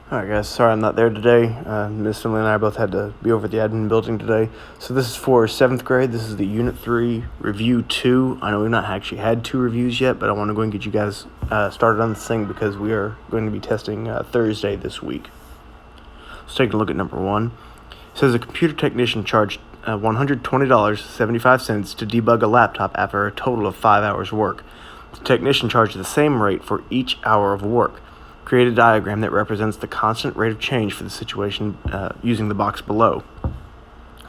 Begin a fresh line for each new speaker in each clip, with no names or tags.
Alright guys, sorry I'm not there today. Miss Emily and I both had to be over at the admin building today. So this is for 7th grade. This is the Unit 3 Review 2. I know we've not actually had 2 reviews yet, but I want to go and get you guys started on this thing because we are going to be testing Thursday this week. Let's take a look at number 1. It says a computer technician charged $120.75 to debug a laptop after a total of 5 hours work. The technician charged the same rate for each hour of work. Create a diagram that represents the constant rate of change for the situation using the box below.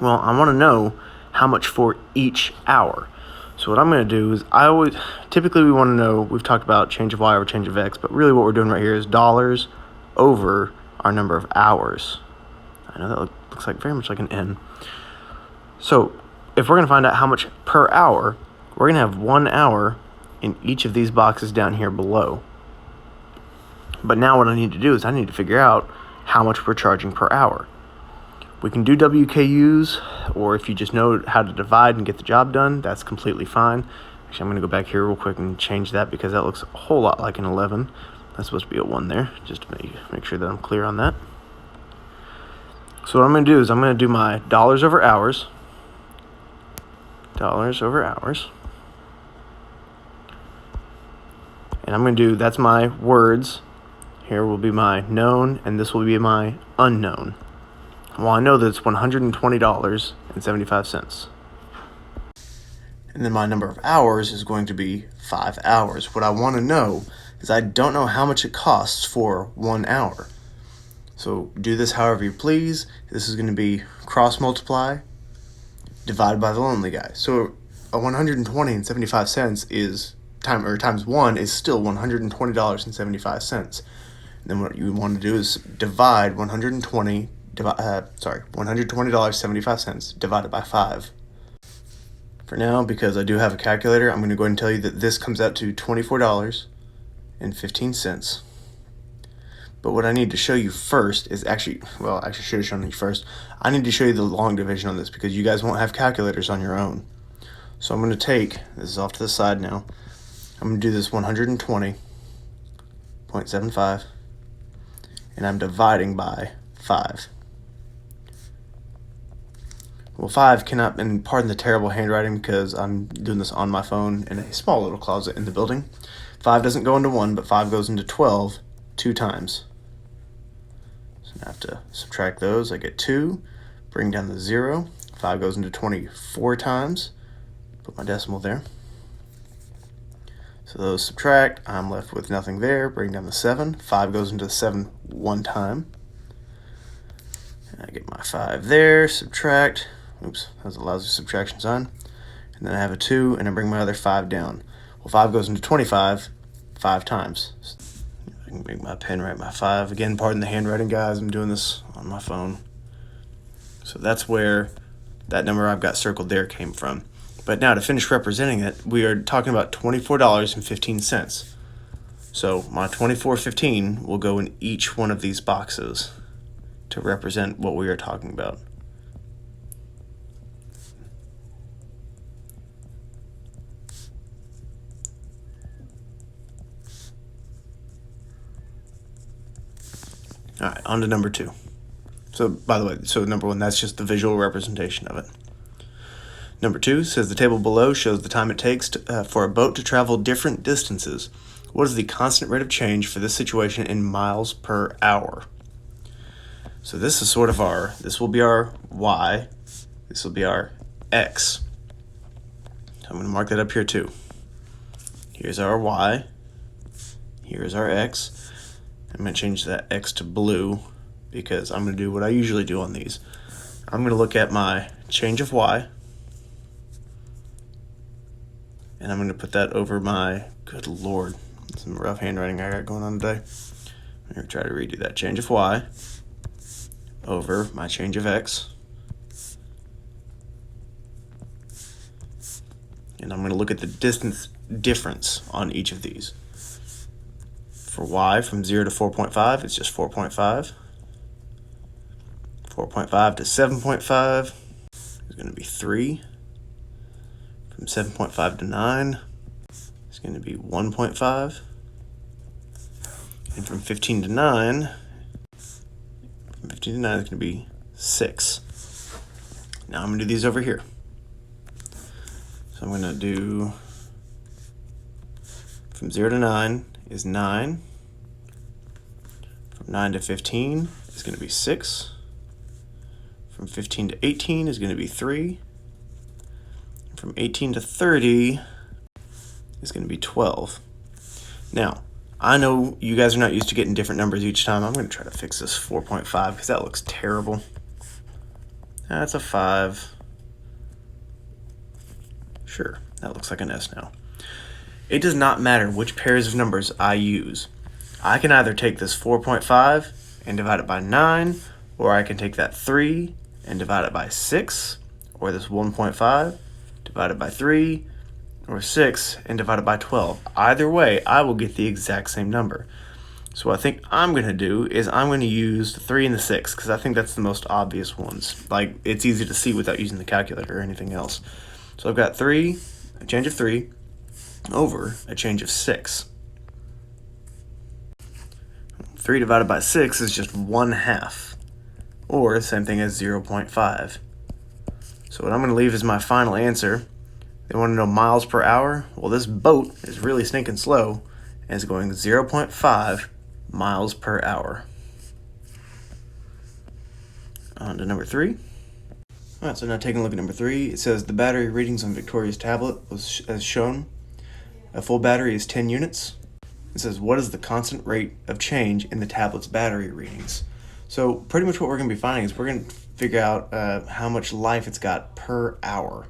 Well, I want to know how much for each hour. So what I'm going to do is typically we want to know, we've talked about change of y over change of x, but really what we're doing right here is dollars over our number of hours. I know that looks like very much like an N. So if we're going to find out how much per hour, we're going to have 1 hour in each of these boxes down here below. But now what I need to do is I need to figure out how much we're charging per hour. We can do WKUs, or if you just know how to divide and get the job done, that's completely fine. Actually, I'm going to go back here real quick and change that because that looks a whole lot like an 11. That's supposed to be a 1 there, just to make sure that I'm clear on that. So what I'm going to do is I'm going to do my dollars over hours. Dollars over hours. And I'm going to do, that's my words. Here will be my known, and this will be my unknown. Well, I know that it's $120.75. And then my number of hours is going to be 5 hours. What I want to know is I don't know how much it costs for 1 hour. So do this however you please. This is going to be cross multiply divided by the lonely guy. So a $120.75 is times 1 is still $120.75. Then what you want to do is divide $120.75 divided by 5. For now, because I do have a calculator, I'm going to go ahead and tell you that this comes out to $24.15. But what I need to show you first is I should have shown you first. I need to show you the long division on this because you guys won't have calculators on your own. So I'm going to take, this is off to the side now, I'm going to do this 120.75. and I'm dividing by 5. Well, 5 cannot, and pardon the terrible handwriting because I'm doing this on my phone in a small little closet in the building. 5 doesn't go into 1, but 5 goes into 12 2 times. So I have to subtract those. I get 2, bring down the 0. 5 goes into 24 times. Put my decimal there. So those subtract, I'm left with nothing there, bring down the 7. 5 goes into 7 1 time. And I get my 5 there, subtract, oops, that was a lousy subtraction sign. And then I have a 2, and I bring my other 5 down. Well, 5 goes into 25 5 times. So I can make my pen write my 5. Again, pardon the handwriting, guys, I'm doing this on my phone. So that's where that number I've got circled there came from. But now to finish representing it, we are talking about $24.15. So my $24.15 will go in each one of these boxes to represent what we are talking about. All right, on to number 2. So by the way, so number 1, that's just the visual representation of it. Number 2 says the table below shows the time it takes for a boat to travel different distances. What is the constant rate of change for this situation in miles per hour? So this is sort of this will be our y, this will be our x. So I'm going to mark that up here too. Here's our y, here's our x. I'm going to change that x to blue because I'm going to do what I usually do on these. I'm going to look at my change of y, and I'm going to put that over my, good lord, some rough handwriting I got going on today. I'm going to try to redo that. Change of y over my change of x. And I'm going to look at the distance difference on each of these. For y, from 0 to 4.5, it's just 4.5. 4.5 to 7.5 is going to be 3. From 7.5 to 9 is going to be 1.5. And from 15 to 9 From 15 to 9 is going to be 6. Now I'm going to do these over here. So I'm going to do from 0 to 9 is 9. From 9 to 15 is going to be 6. From 15 to 18 is going to be 3. From 18 to 30 is going to be 12. Now, I know you guys are not used to getting different numbers each time. I'm going to try to fix this 4.5 because that looks terrible. That's a 5. Sure, that looks like an S now. It does not matter which pairs of numbers I use. I can either take this 4.5 and divide it by 9, or I can take that 3 and divide it by 6, or this 1.5 divided by 3, or 6 and divided by 12. Either way, I will get the exact same number. So what I think I'm going to do is I'm going to use the 3 and the 6 because I think that's the most obvious ones. Like, it's easy to see without using the calculator or anything else. So I've got 3, a change of 3, over a change of 6. 3 divided by 6 is just 1/2, or the same thing as 0.5. So what I'm going to leave as my final answer. They want to know miles per hour. Well, this boat is really stinking slow and is going 0.5 miles per hour. On to number 3. All right, so now taking a look at number 3, it says the battery readings on Victoria's tablet was as shown. A full battery is 10 units. It says, what is the constant rate of change in the tablet's battery readings? So pretty much what we're going to be finding is we're going to figure out how much life it's got per hour,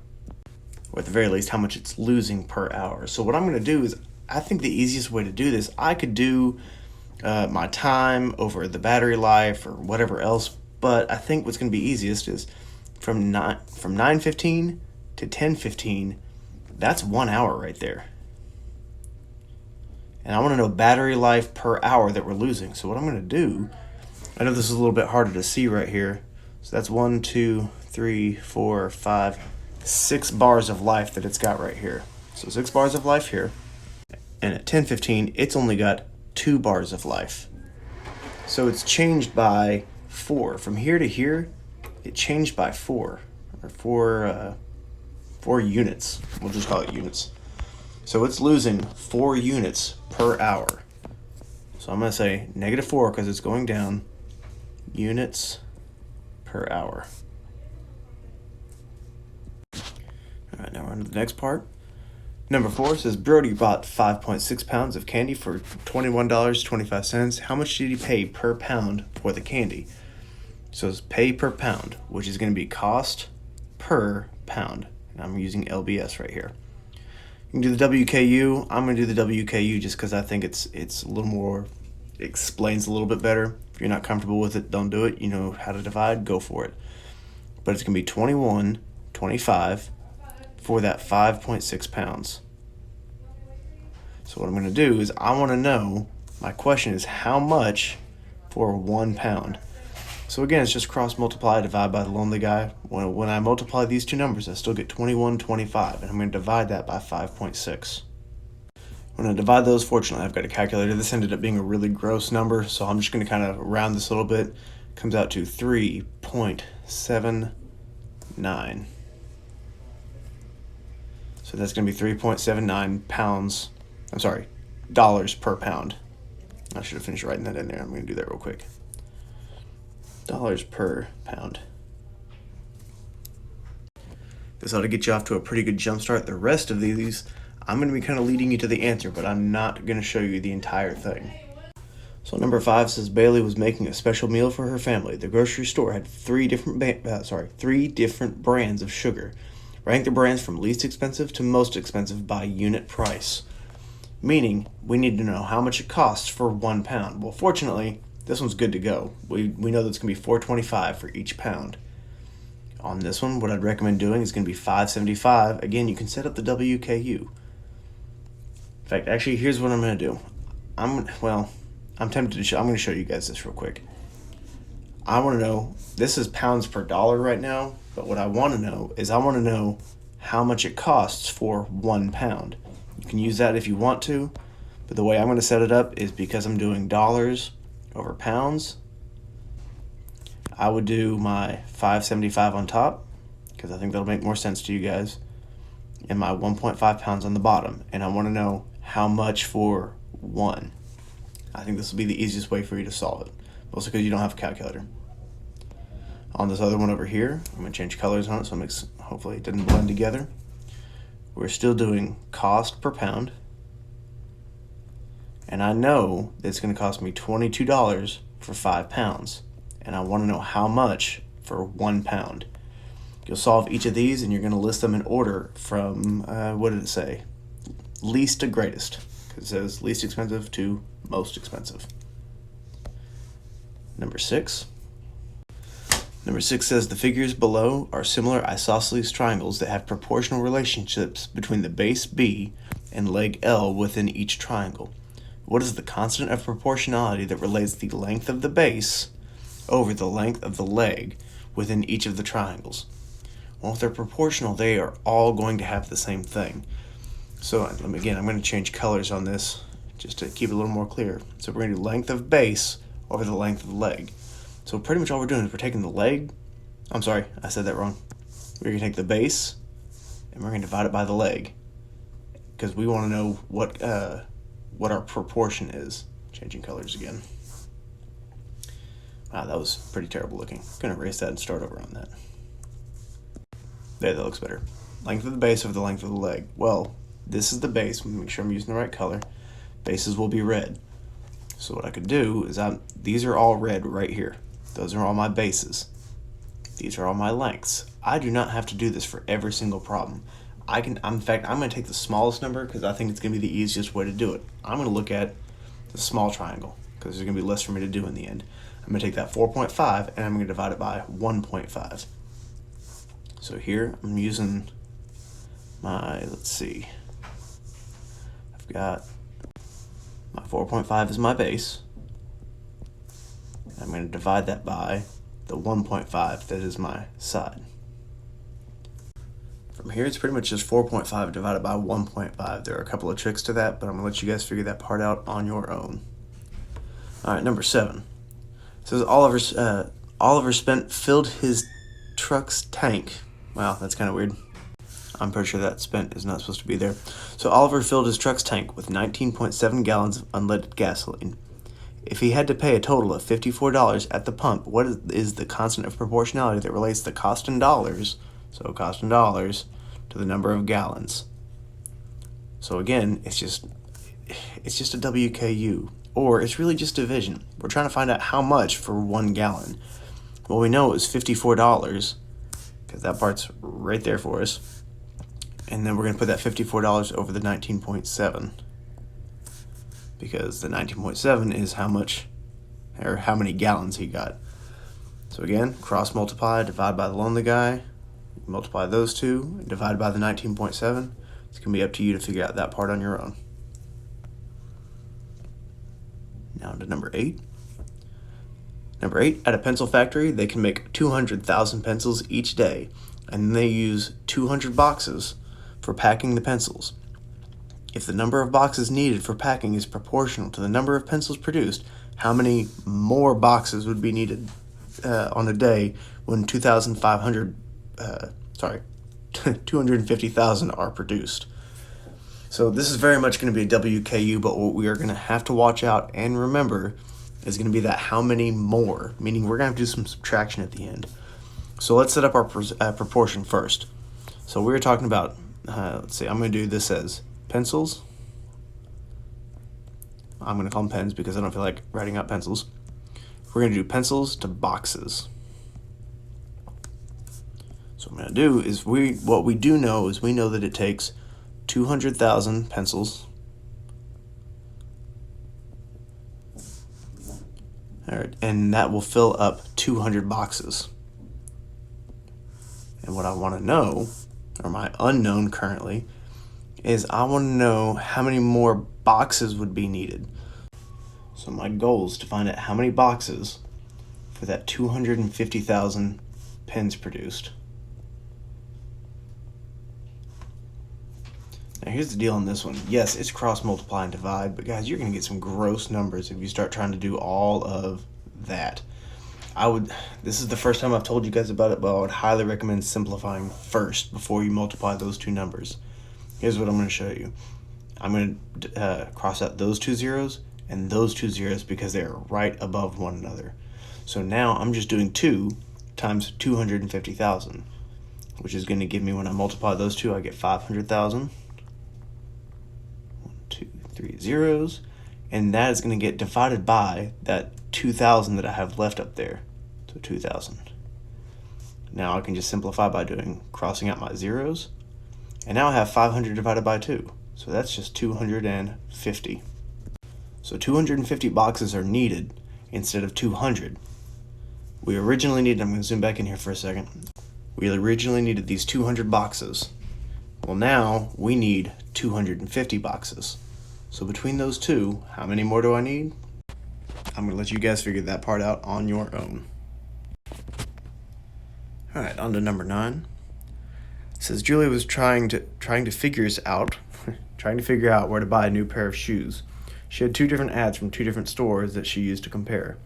or at the very least how much it's losing per hour. So what I'm going to do is, I think the easiest way to do this, I could do my time over the battery life or whatever else, but I think what's going to be easiest is from 9:15 to 10:15, that's 1 hour right there. And I want to know battery life per hour that we're losing. So what I'm going to do, I know this is a little bit harder to see right here. So that's 1, 2, 3, 4, 5, 6 bars of life that it's got right here. So 6 bars of life here. And at 10:15, it's only got 2 bars of life. So it's changed by 4. From here to here, it changed by 4. Or 4 units. We'll just call it units. So it's losing 4 units per hour. So I'm going to say -4 because it's going down. Units per hour. All right, now we're on to the next part. Number 4 says Brody bought 5.6 pounds of candy for $21.25. How much did he pay per pound for the candy? So it's pay per pound, which is going to be cost per pound. And I'm using LBS right here. You can do the WKU. I'm going to do the WKU just because I think it's a little more, explains a little bit better. If you're not comfortable with it, don't do it. You know how to divide, go for it. But it's going to be 21.25 for that 5.6 pounds. So what I'm going to do is I want to know, my question is how much for 1 pound? So again, it's just cross multiply, divide by the lonely guy. When I multiply these two numbers, I still get 21.25, and I'm going to divide that by 5.6. When I divide those, fortunately, I've got a calculator. This ended up being a really gross number, so I'm just going to kind of round this a little bit. It comes out to 3.79. So that's going to be 3.79 pounds. I'm sorry, dollars per pound. I should have finished writing that in there. I'm going to do that real quick. Dollars per pound. This ought to get you off to a pretty good jump start. The rest of these, I'm going to be kind of leading you to the answer, but I'm not going to show you the entire thing. So number 5 says Bailey was making a special meal for her family. The grocery store had three different brands of sugar. Rank the brands from least expensive to most expensive by unit price. Meaning, we need to know how much it costs for 1 pound. Well, fortunately, this one's good to go. We know that's going to be $4.25 for each pound. On this one, what I'd recommend doing is going to be $5.75. Again, you can set up the WKU. In fact, actually, here's what I'm going to do. I'm tempted to show. I'm going to show you guys this real quick. I want to know, this is pounds per dollar right now, but what I want to know is I want to know how much it costs for 1 pound. You can use that if you want to, but the way I'm going to set it up is because I'm doing dollars over pounds. I would do my 575 on top, because I think that'll make more sense to you guys, and my 1.5 pounds on the bottom. And I want to know how much for 1. I think this will be the easiest way for you to solve it, mostly because you don't have a calculator. On this other one over here, I'm going to change colors on it so it makes, hopefully it didn't blend together. We're still doing cost per pound, and I know that it's going to cost me $22 for 5 pounds, and I want to know how much for 1 pound. You'll solve each of these, and you're going to list them in order from, what did it say? Least to greatest, because it says least expensive to most expensive. Number 6. Number 6 says the figures below are similar isosceles triangles that have proportional relationships between the base B and leg L within each triangle. What is the constant of proportionality that relates the length of the base over the length of the leg within each of the triangles? Well, if they're proportional, they are all going to have the same thing. So again, I'm going to change colors on this just to keep it a little more clear. So we're going to do length of base over the length of the leg. So pretty much all we're doing is we're taking the leg, I'm sorry, I said that wrong. We're going to take the base and we're going to divide it by the leg, because we want to know what our proportion is. Changing colors again. Wow, that was pretty terrible looking. I'm going to erase that and start over on that. There, that looks better. Length of the base over the length of the leg. Well, this is the base. Make sure I'm using the right color. Bases will be red. So what I could do is these are all red right here. Those are all my bases. These are all my lengths. I do not have to do this for every single problem. In fact, I'm going to take the smallest number because I think it's going to be the easiest way to do it. I'm going to look at the small triangle because there's going to be less for me to do in the end. I'm going to take that 4.5 and I'm going to divide it by 1.5. So here I'm using my, let's see, I've got my 4.5 is my base. I'm going to divide that by the 1.5 that is my side. From here, it's pretty much just 4.5 divided by 1.5. There are a couple of tricks to that, but I'm going to let you guys figure that part out on your own. All right, number 7. It says Oliver Spent filled his truck's tank. Wow, that's kind of weird. I'm pretty sure that spent is not supposed to be there. So Oliver filled his truck's tank with 19.7 gallons of unleaded gasoline. If he had to pay a total of $54 at the pump, what is the constant of proportionality that relates the cost in dollars, so cost in dollars, to the number of gallons? So again, it's just a WKU, or it's really just division. We're trying to find out how much for 1 gallon. Well, we know it was $54, because that part's right there for us. And then we're going to put that $54 over the 19.7. Because the 19.7 is how much, or how many gallons he got. So again, cross multiply, divide by the lonely guy, multiply those two, and divide by the 19.7. It's going to be up to you to figure out that part on your own. Now to number 8. Number 8, at a pencil factory, they can make 200,000 pencils each day, and they use 200 boxes for packing the pencils. If the number of boxes needed for packing is proportional to the number of pencils produced, how many more boxes would be needed on a day when 250,000 are produced? So this is very much going to be a WKU, but what we are going to have to watch out and remember is going to be that how many more, meaning we're going to have to do some subtraction at the end. So let's set up our proportion first. So we were talking about, let's see, I'm going to do this as pencils. I'm going to call them pens because I don't feel like writing out pencils. We're going to do pencils to boxes. So what I'm going to do is what we do know is we know that it takes 200,000 pencils. All right, and that will fill up 200 boxes. And what I want to know, or my unknown currently, is I want to know how many more boxes would be needed. So my goal is to find out how many boxes for that 250,000 pens produced. Now here's the deal on this one. Yes, it's cross multiply and divide, but guys, you're going to get some gross numbers if you start trying to do all of that. This is the first time I've told you guys about it, but I would highly recommend simplifying first before you multiply those two numbers. Here's what I'm going to show you. I'm going to cross out those two zeros and those two zeros because they are right above one another. So now I'm just doing 2 times 250,000, which is going to give me, when I multiply those two, I get 500,000. 1, 2, 3 zeros. And that is going to get divided by that 2,000 that I have left up there. So 2,000. Now I can just simplify by crossing out my zeros. And now I have 500 divided by 2. So that's just 250. So 250 boxes are needed instead of 200. We originally needed, I'm going to zoom back in here for a second. We originally needed these 200 boxes. Well, now we need 250 boxes. So between those two, how many more do I need? I'm going to let you guys figure that part out on your own. All right, on to number 9. It says Julia was trying to figure out where to buy a new pair of shoes. She had 2 different ads from 2 different stores that she used to compare.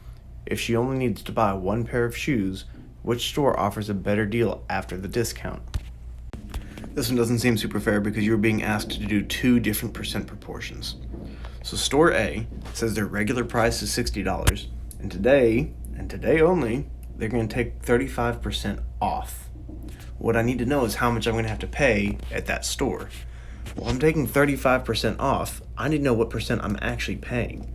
If she only needs to buy 1 pair of shoes, which store offers a better deal after the discount? This one doesn't seem super fair because you're being asked to do 2 different percent proportions. So store A says their regular price is $60, and today only, they're going to take 35% off. What I need to know is how much I'm going to have to pay at that store. Well, I'm taking 35% off. I need to know what percent I'm actually paying.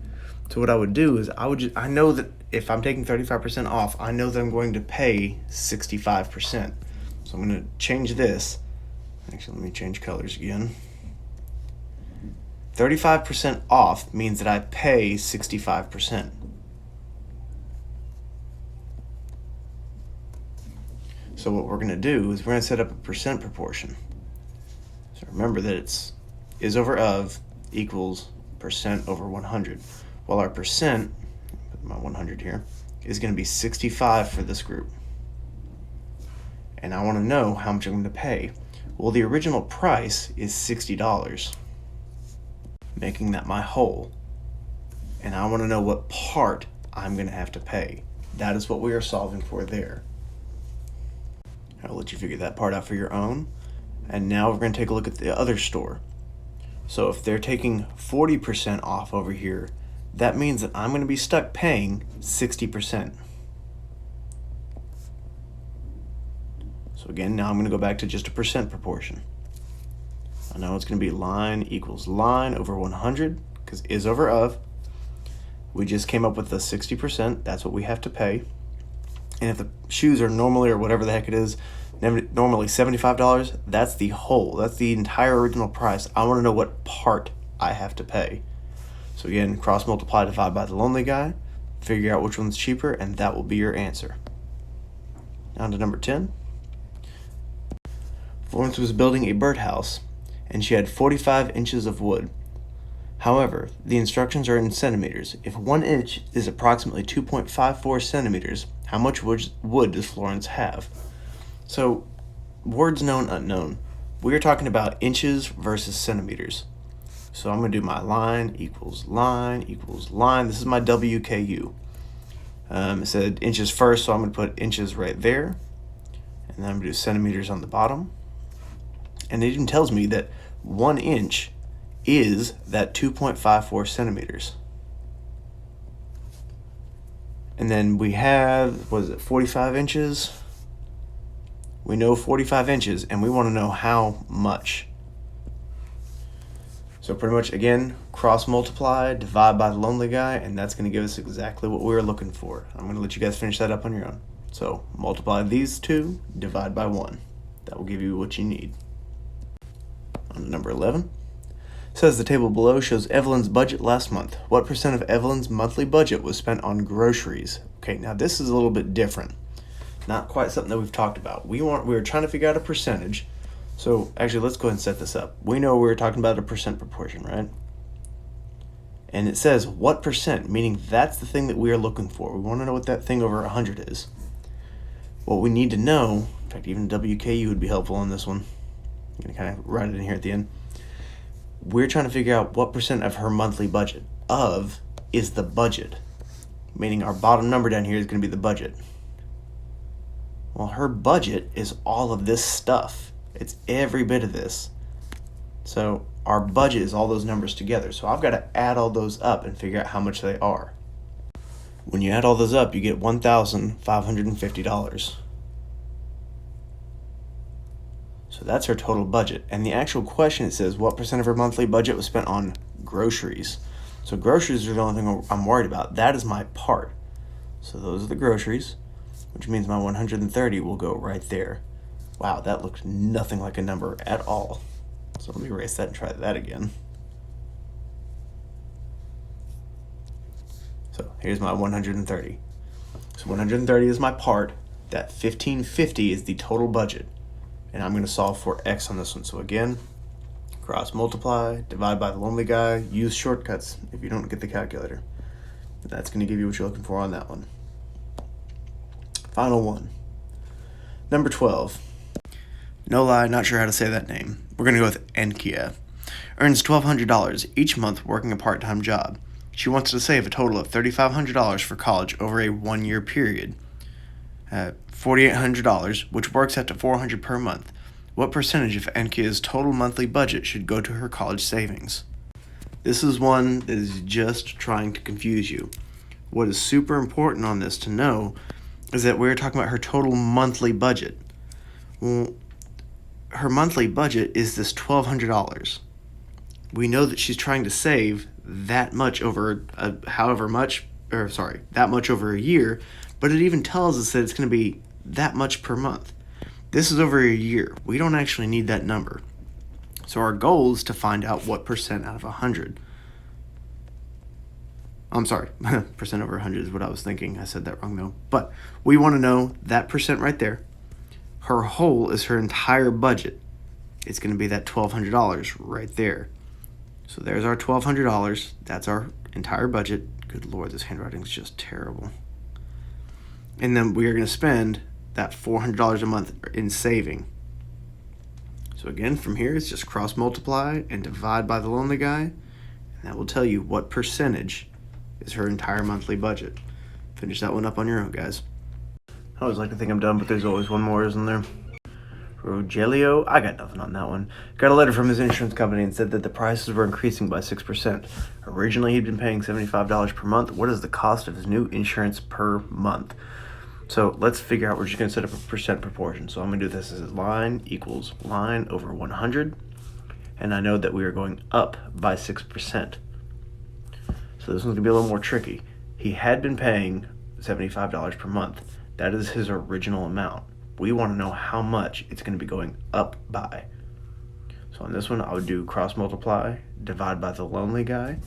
So what I would do is I know that if I'm taking 35% off, I know that I'm going to pay 65%. So I'm going to change this. Actually, let me change colors again. 35% off means that I pay 65%. So what we're going to do is we're going to set up a percent proportion. So remember that it's is over of equals percent over 100. Well, our percent, put my 100 here, is going to be 65 for this group. And I want to know how much I'm going to pay. Well, the original price is $60, making that my whole. And I want to know what part I'm going to have to pay. That is what we are solving for there. I'll let you figure that part out for your own. And now we're going to take a look at the other store. So if they're taking 40% off over here, that means that I'm going to be stuck paying 60%. So again, now I'm going to go back to just a percent proportion. I know it's going to be line equals line over 100, because is over of. We just came up with the 60%. That's what we have to pay. And if the shoes are normally, or whatever the heck it is, normally $75, that's the whole. That's the entire original price. I want to know what part I have to pay. So again, cross multiply, divide by the lonely guy, figure out which one's cheaper, and that will be your answer. On to number 10. Florence was building a birdhouse, and she had 45 inches of wood. However, the instructions are in centimeters. If 1 inch is approximately 2.54 centimeters, how much wood does Florence have? So, words known, unknown. We are talking about inches versus centimeters. So I'm going to do my line equals line equals line. This is my WKU. It said inches first, so I'm going to put inches right there. And then I'm going to do centimeters on the bottom. And it even tells me that 1 inch is that 2.54 centimeters. And then we have, 45 inches? We know 45 inches, and we want to know how much. So pretty much, again, cross multiply, divide by the lonely guy, and that's going to give us exactly what we were looking for. I'm going to let you guys finish that up on your own. So multiply these two, divide by 1. That will give you what you need. On to number 11. It says the table below shows Evelyn's budget last month. What percent of Evelyn's monthly budget was spent on groceries? Okay, now this is a little bit different. Not quite something that we've talked about. We were trying to figure out a percentage. So actually, let's go ahead and set this up. We know we're talking about a percent proportion, right? And it says what percent, meaning that's the thing that we are looking for. We want to know what that thing over 100 is. What we need to know, in fact, even WKU would be helpful on this one. I'm going to kind of write it in here at the end. We're trying to figure out what percent of her monthly budget. Of is the budget. meaning our bottom number down here is going to be the budget. Well, her budget is all of this stuff. It's every bit of this. So our budget is all those numbers together. So I've got to add all those up and figure out how much they are. When you add all those up, you get $1,550. So that's her total budget. And the actual question, it says, what percent of her monthly budget was spent on groceries? So groceries are the only thing I'm worried about. That is my part. So those are the groceries, which means my 130 will go right there. Wow, that looks nothing like a number at all. So let me erase that and try that again. So here's my 130. So 130 is my part. That 1550 is the total budget. And I'm going to solve for x on this one. So again, cross multiply, divide by the lonely guy, use shortcuts if you don't get the calculator. That's going to give you what you're looking for on that one. Final one. Number 12. No lie, not sure how to say that name. We're going to go with Enkia. Earns $1,200 each month working a part-time job. She wants to save a total of $3,500 for college over a 1-year period. $4,800, which works out to $400 per month. What percentage of Enkia's total monthly budget should go to her college savings? This is one that is just trying to confuse you. What is super important on this to know is that we're talking about her total monthly budget. Well, her monthly budget is this $1,200. We know that she's trying to save that much over that much over a year, but it even tells us that it's going to be that much per month. This is over a year. We don't actually need that number. So our goal is to find out what percent out of 100. I'm sorry, percent over 100 is what I was thinking. I said that wrong though. But we want to know that percent right there. Her whole is her entire budget. It's going to be that $1,200 right there. So there's our $1,200. That's our entire budget. Good Lord, this handwriting is just terrible. And then we are going to spend that $400 a month in saving. So again, from here, it's just cross multiply and divide by the lonely guy. And that will tell you what percentage is her entire monthly budget. Finish that one up on your own, guys. I always like to think I'm done, but there's always one more, isn't there? Rogelio, I got nothing on that one. Got a letter from his insurance company and said that the prices were increasing by 6%. Originally, he'd been paying $75 per month. What is the cost of his new insurance per month? So let's figure out, we're just going to set up a percent proportion. So I'm going to do this as line equals line over 100. And I know that we are going up by 6%. So this one's going to be a little more tricky. He had been paying $75 per month. That is his original amount. We want to know how much it's going to be going up by. So on this one, I would do cross multiply, divide by the lonely guy.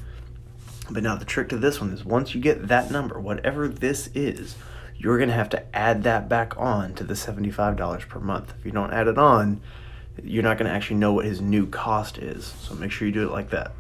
But now the trick to this one is once you get that number, whatever this is, you're going to have to add that back on to the $75 per month. If you don't add it on, you're not going to actually know what his new cost is. So make sure you do it like that.